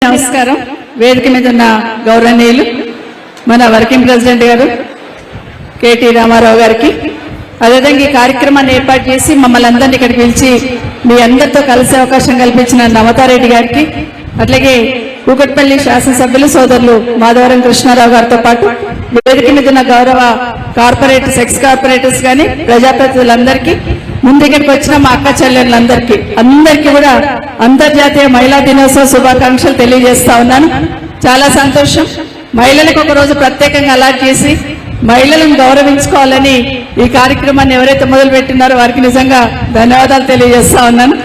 నమస్కారం. వేదిక మీద ఉన్న గౌరవనీయులు మన వర్కింగ్ ప్రెసిడెంట్ గారు కేటీ రామారావు గారికి, అదేవిధంగా ఈ కార్యక్రమాన్ని ఏర్పాటు చేసి మమ్మల్ని అందరినీ ఇక్కడికి పిలిచి మీ అందరితో కలిసే అవకాశం కల్పించిన నమతారెడ్డి గారికి, అట్లాగే కూకట్పల్లి శాసనసభ్యులు సోదరులు మాధవరం కృష్ణారావు గారితో పాటు వేదిక మీద ఉన్న గౌరవ కార్పొరేటర్స్, ఎక్స్ కార్పొరేటర్స్ కానీ ప్రజాప్రతినిధులందరికీ, ముందు ఇక్కడికి వచ్చిన మా అక్క చెల్లెళ్ళందరికీ అందరికీ కూడా అంతర్జాతీయ మహిళా దినోత్సవ శుభాకాంక్షలు తెలియజేస్తా ఉన్నాను. చాలా సంతోషం. మహిళలకు ఒక రోజు ప్రత్యేకంగా అలాట్ చేసి మహిళలను గౌరవించుకోవాలని ఈ కార్యక్రమాన్ని ఎవరైతే మొదలు పెట్టినారో వారికి నిజంగా ధన్యవాదాలు తెలియజేస్తా ఉన్నాను.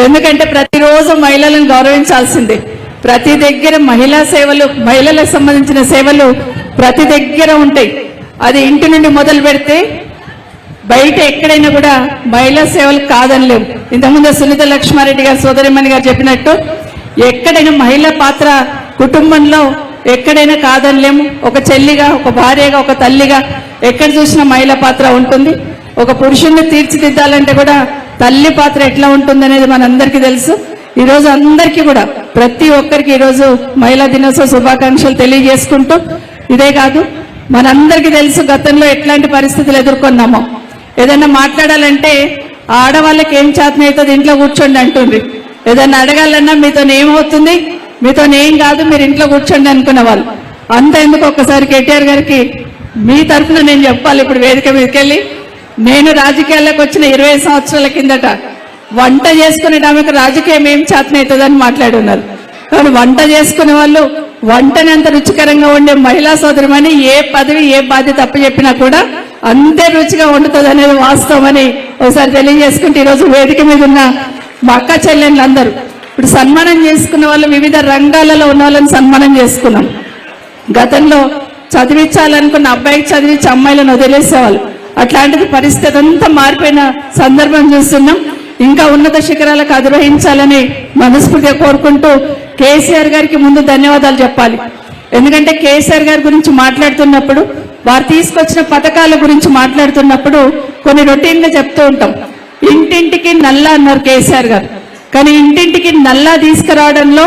ఎందుకంటే ప్రతిరోజు మహిళలను గౌరవించాల్సిందే. ప్రతి దగ్గర మహిళా సేవలు, మహిళలకు సంబంధించిన సేవలు ప్రతి దగ్గర ఉంటాయి. అది ఇంటి నుండి మొదలు పెడితే బయట ఎక్కడైనా కూడా మహిళా సేవలు కాదనలేము. ఇంతకుముందు సునీత లక్ష్మారెడ్డి గారు సోదరిమణి గారు చెప్పినట్టు ఎక్కడైనా మహిళా పాత్ర కుటుంబంలో ఎక్కడైనా కాదనలేము. ఒక చెల్లిగా, ఒక భార్యగా, ఒక తల్లిగా ఎక్కడ చూసినా మహిళా పాత్ర ఉంటుంది. ఒక పురుషుణ్ణి తీర్చిదిద్దాలంటే కూడా తల్లి పాత్ర ఎట్లా ఉంటుంది అనేది మనందరికీ తెలుసు. ఈరోజు అందరికీ కూడా ప్రతి ఒక్కరికి ఈరోజు మహిళా దినోత్సవ శుభాకాంక్షలు తెలియజేసుకుంటూ, ఇదే కాదు మనందరికీ తెలుసు గతంలో ఎట్లాంటి పరిస్థితులు ఎదుర్కొన్నామో. ఏదైనా మాట్లాడాలంటే ఆడవాళ్ళకి ఏం చేతనవుతుంది, ఇంట్లో కూర్చోండి అంటుండ్రి. ఏదైనా అడగాలన్నా మీతో ఏమవుతుంది, మీతో ఏం కాదు, మీరు ఇంట్లో కూర్చోండి అనుకున్న వాళ్ళు. అంత ఎందుకు ఒక్కసారి కేటీఆర్ గారికి మీ తరఫున నేను చెప్పాలి. ఇప్పుడు వేదిక మీదకి వెళ్ళి నేను రాజకీయాల్లోకి వచ్చిన 20 సంవత్సరాల కిందట వంట చేసుకునే ఆమెకు రాజకీయం ఏం చేతనవుతుందని మాట్లాడున్నారు. కానీ వంట చేసుకునే వాళ్ళు వంటని అంత రుచికరంగా ఉండే మహిళా సోదరిమని ఏ పదవి, ఏ బాధ్యత అప్పచెప్పినా కూడా అంతే రుచిగా వండుతుంది అనేది వాస్తవం అని ఒకసారి తెలియజేసుకుంటే, ఈరోజు వేదిక మీద ఉన్న మా అక్క చెల్లెళ్ళందరూ ఇప్పుడు సన్మానం చేసుకున్న వాళ్ళు వివిధ రంగాలలో ఉన్న వాళ్ళని సన్మానం చేసుకున్నాం. గతంలో చదివించాలనుకున్న అబ్బాయికి చదివించి అమ్మాయిలను వదిలేసేవాళ్ళు. అట్లాంటిది పరిస్థితి అంతా మారిపోయిన సందర్భం చూస్తున్నాం. ఇంకా ఉన్నత శిఖరాలకు అధిరోహించాలని మనస్ఫూర్తిగా కోరుకుంటూ కేసీఆర్ గారికి ముందు ధన్యవాదాలు చెప్పాలి. ఎందుకంటే కేసీఆర్ గారి గురించి మాట్లాడుతున్నప్పుడు, వారు తీసుకొచ్చిన పథకాల గురించి మాట్లాడుతున్నప్పుడు కొన్ని రొటీన్గా చెప్తూ ఉంటాం. ఇంటింటికి నల్లా అన్నారు కేసీఆర్ గారు. కానీ ఇంటింటికి నల్లా తీసుకురావడంలో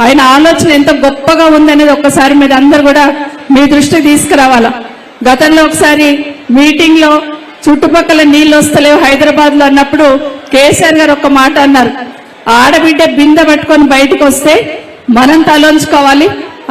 ఆయన ఆలోచన ఎంత గొప్పగా ఉందనేది ఒక్కసారి మీరు అందరు కూడా మీ దృష్టికి తీసుకురావాలా. గతంలో ఒకసారి మీటింగ్ లో చుట్టుపక్కల నీళ్ళు వస్తలేవు హైదరాబాద్ లో అన్నప్పుడు కేసీఆర్ గారు ఒక మాట అన్నారు, ఆడబిడ్డ బిందె పట్టుకొని బయటకు వస్తే మనం తలంచుకోవాలి,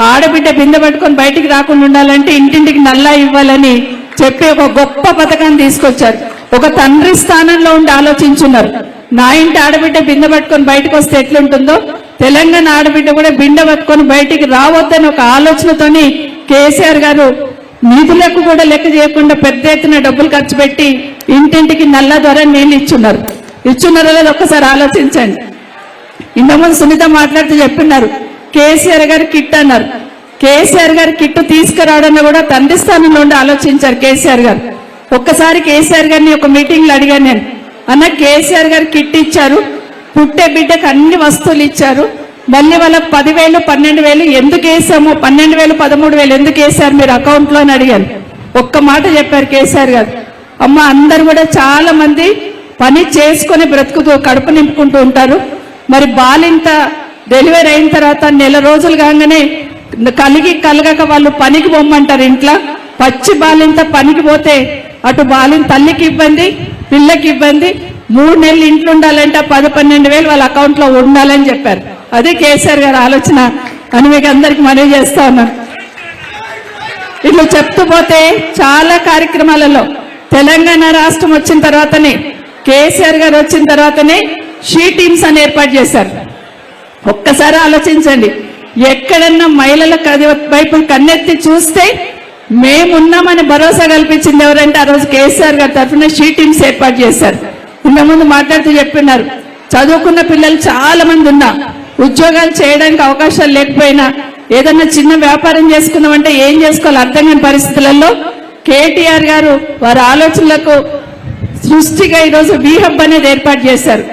ఆడబిడ్డ బిందె పట్టుకొని బయటికి రాకుండా ఉండాలంటే ఇంటింటికి నల్లా ఇవ్వాలని చెప్పి ఒక గొప్ప పథకాన్ని తీసుకొచ్చారు. ఒక తండ్రి స్థానంలో ఉండి ఆలోచించున్నారు. నా ఇంటి ఆడబిడ్డ బిందె పట్టుకొని బయటకు వస్తే ఎట్లుంటుందో తెలంగాణ ఆడబిడ్డ కూడా బిందె పట్టుకొని బయటికి రావద్దని ఒక ఆలోచనతోని కేసీఆర్ గారు నిధులకు కూడా లెక్క చేయకుండా పెద్ద ఎత్తున డబ్బులు ఖర్చు పెట్టి ఇంటింటికి నల్ల ద్వారా నీళ్ళు ఇచ్చున్నారో లేదో ఒక్కసారి ఆలోచించండి. ఇంతకుముందు సునీత మాట్లాడుతూ చెప్పినారు కేసీఆర్ గారు కిట్ అన్నారు. కేసీఆర్ గారు కిట్ తీసుకురావడాన్ని కూడా తండ్రి స్థానంలో ఉండి ఆలోచించారు కేసీఆర్ గారు. ఒక్కసారి కేసీఆర్ గారిని ఒక మీటింగ్ లో అడిగాను నేను, అన్న కేసీఆర్ గారు కిట్ ఇచ్చారు, పుట్టే బిడ్డకు అన్ని వస్తువులు ఇచ్చారు, మళ్ళీ వాళ్ళకి 10,000 12,000 ఎందుకు వేసాము, 12,000 13,000 ఎందుకు వేసారు మీరు అకౌంట్ లో అని అడిగాను. ఒక్క మాట చెప్పారు కేసీఆర్ గారు, అమ్మ అందరు కూడా చాలా మంది పని చేసుకుని బ్రతుకుతూ కడుపు నింపుకుంటూ ఉంటారు. మరి బాలింత డెలివరీ అయిన తర్వాత నెల రోజులు కాగానే కలగక వాళ్ళు పనికి పోమ్మంటారు. ఇంట్లో పచ్చి బాలింత పనికి పోతే అటు బాలిన తల్లికి ఇబ్బంది, పిల్లకి ఇబ్బంది. 3 నెలలు ఇంట్లో ఉండాలంటే 10-12,000 వాళ్ళ అకౌంట్ లో ఉండాలని చెప్పారు. అదే కేసీఆర్ గారి ఆలోచన అని మీకు అందరికి మనవి చేస్తా ఉన్నాను. ఇట్లా చెప్తూ పోతే చాలా కార్యక్రమాలలో తెలంగాణ రాష్ట్రం వచ్చిన తర్వాతనే, కేసీఆర్ గారు వచ్చిన తర్వాతనే షీ టీమ్స్ అని ఏర్పాటు చేశారు. ఒక్కసారి ఆలోచించండి, ఎక్కడన్నా మహిళల వైపు కన్నెత్తి చూస్తే మేమున్నామని భరోసా కల్పించింది ఎవరంటే ఆ రోజు కేసీఆర్ గారి తరఫున షీ టీమ్స్ ఏర్పాటు చేశారు. ఇంతకుముందు మాట్లాడుతూ చెప్పినారు, చదువుకున్న పిల్లలు చాలా మంది ఉన్నా, ఉద్యోగాలు చేయడానికి అవకాశాలు లేకపోయినా, ఏదన్నా చిన్న వ్యాపారం చేసుకుందామంటే ఏం చేసుకోవాలి అర్థం కాని పరిస్థితులలో కేటీఆర్ గారు వారి ఆలోచనలకు సృష్టిగా ఈరోజు వీహబ్ అనేది ఏర్పాటు చేశారు.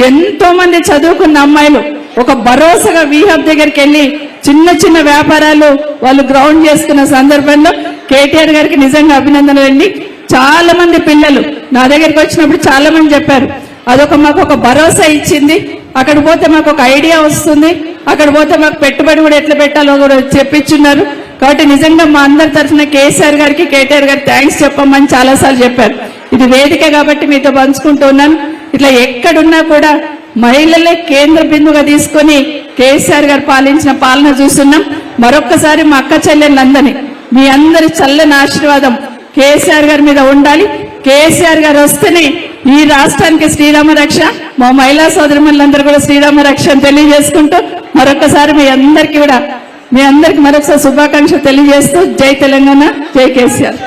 ఎంతో మంది చదువుకున్న అమ్మాయిలు ఒక భరోసాగా వీహబ్ దగ్గరికి వెళ్ళి చిన్న చిన్న వ్యాపారాలు వాళ్ళు గ్రౌండ్ చేసుకున్న సందర్భంలో కేటీఆర్ గారికి నిజంగా అభినందనలండి. చాలా మంది పిల్లలు నా దగ్గరికి వచ్చినప్పుడు చాలా మంది చెప్పారు, అదొక మాకు ఒక భరోసా ఇచ్చింది, అక్కడ పోతే మాకు ఒక ఐడియా వస్తుంది, అక్కడ పోతే మాకు పెట్టుబడి కూడా ఎట్లా పెట్టాలో కూడా చెప్పించున్నారు. కాబట్టి నిజంగా మా అందరి తరఫున కేసీఆర్ గారికి కేటీఆర్ గారికి థ్యాంక్స్ చెప్పమని చాలాసార్లు చెప్పారు. ఇది వేదిక కాబట్టి మీతో పంచుకుంటున్నాను. ఇట్లా ఎక్కడున్నా కూడా మహిళలే కేంద్ర బిందువుగా తీసుకొని కేసీఆర్ గారు పాలించిన పాలన చూస్తున్నాం. మరొక్కసారి మా అక్క చెల్లెళ్ళందరినీ మీ అందరి చల్లని ఆశీర్వాదం కేసీఆర్ గారి మీద ఉండాలి. కేసీఆర్ గారు వస్తేనే ఈ రాష్ట్రానికి శ్రీరామ రక్ష. మా మహిళా సోదరులందరూ కూడా శ్రీరామ రక్ష అని తెలియజేసుకుంటూ మరొకసారి మీ అందరికీ మరొకసారి శుభాకాంక్షలు తెలియజేస్తూ జై తెలంగాణ, జై కేసీఆర్.